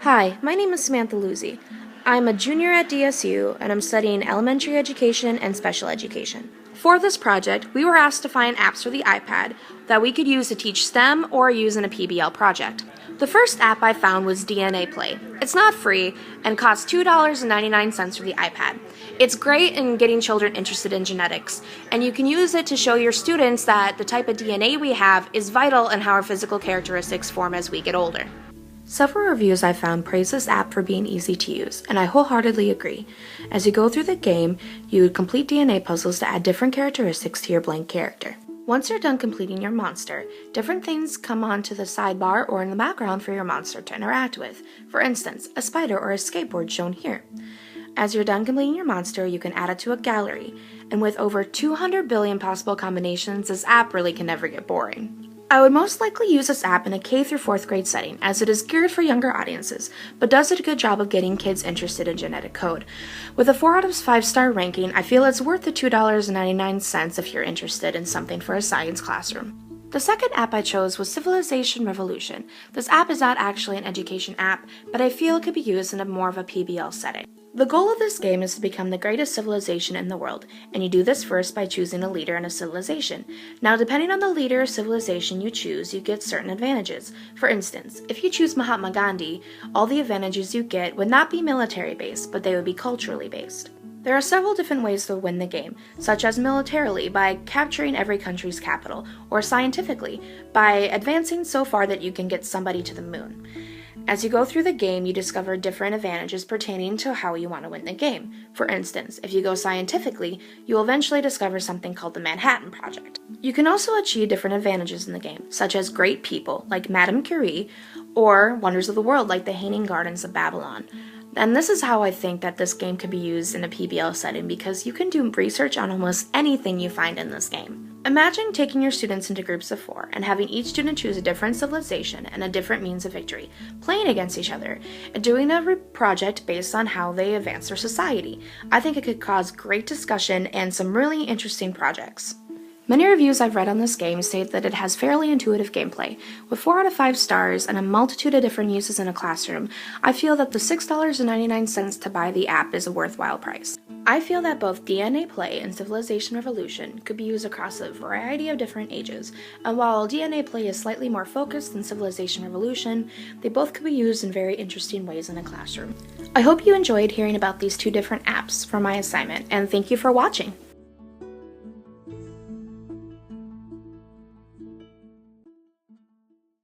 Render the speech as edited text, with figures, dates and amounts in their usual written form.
Hi, my name is Samantha Luzzi. I'm a junior at DSU and I'm studying elementary education and special education. For this project, we were asked to find apps for the iPad that we could use to teach STEM or use in a PBL project. The first app I found was DNA Play. It's not free and costs $2.99 for the iPad. It's great in getting children interested in genetics, and you can use it to show your students that the type of DNA we have is vital in how our physical characteristics form as we get older. Several reviews I found praise this app for being easy to use, and I wholeheartedly agree. As you go through the game, you would complete DNA puzzles to add different characteristics to your blank character. Once you're done completing your monster, different things come onto the sidebar or in the background for your monster to interact with. For instance, a spider or a skateboard shown here. As you're done completing your monster, you can add it to a gallery, and with over 200 billion possible combinations, this app really can never get boring. I would most likely use this app in a K through 4th grade setting, as it is geared for younger audiences, but does a good job of getting kids interested in genetic code. With a 4 out of 5 star ranking, I feel it's worth the $2.99 if you're interested in something for a science classroom. The second app I chose was Civilization Revolution. This app is not actually an education app, but I feel it could be used in more of a PBL setting. The goal of this game is to become the greatest civilization in the world, and you do this first by choosing a leader in a civilization. Now, depending on the leader or civilization you choose, you get certain advantages. For instance, if you choose Mahatma Gandhi, all the advantages you get would not be military-based, but they would be culturally based. There are several different ways to win the game, such as militarily, by capturing every country's capital, or scientifically, by advancing so far that you can get somebody to the moon. As you go through the game, you discover different advantages pertaining to how you want to win the game. For instance, if you go scientifically, you will eventually discover something called the Manhattan Project. You can also achieve different advantages in the game, such as great people, like Madame Curie, or wonders of the world, like the Hanging Gardens of Babylon. And this is how I think that this game can be used in a PBL setting, because you can do research on almost anything you find in this game. Imagine taking your students into groups of 4 and having each student choose a different civilization and a different means of victory, playing against each other, and doing a project based on how they advance their society. I think it could cause great discussion and some really interesting projects. Many reviews I've read on this game state that it has fairly intuitive gameplay. With 4 out of 5 stars and a multitude of different uses in a classroom, I feel that the $6.99 to buy the app is a worthwhile price. I feel that both DNA Play and Civilization Revolution could be used across a variety of different ages, and while DNA Play is slightly more focused than Civilization Revolution, they both could be used in very interesting ways in a classroom. I hope you enjoyed hearing about these 2 different apps for my assignment, and thank you for watching.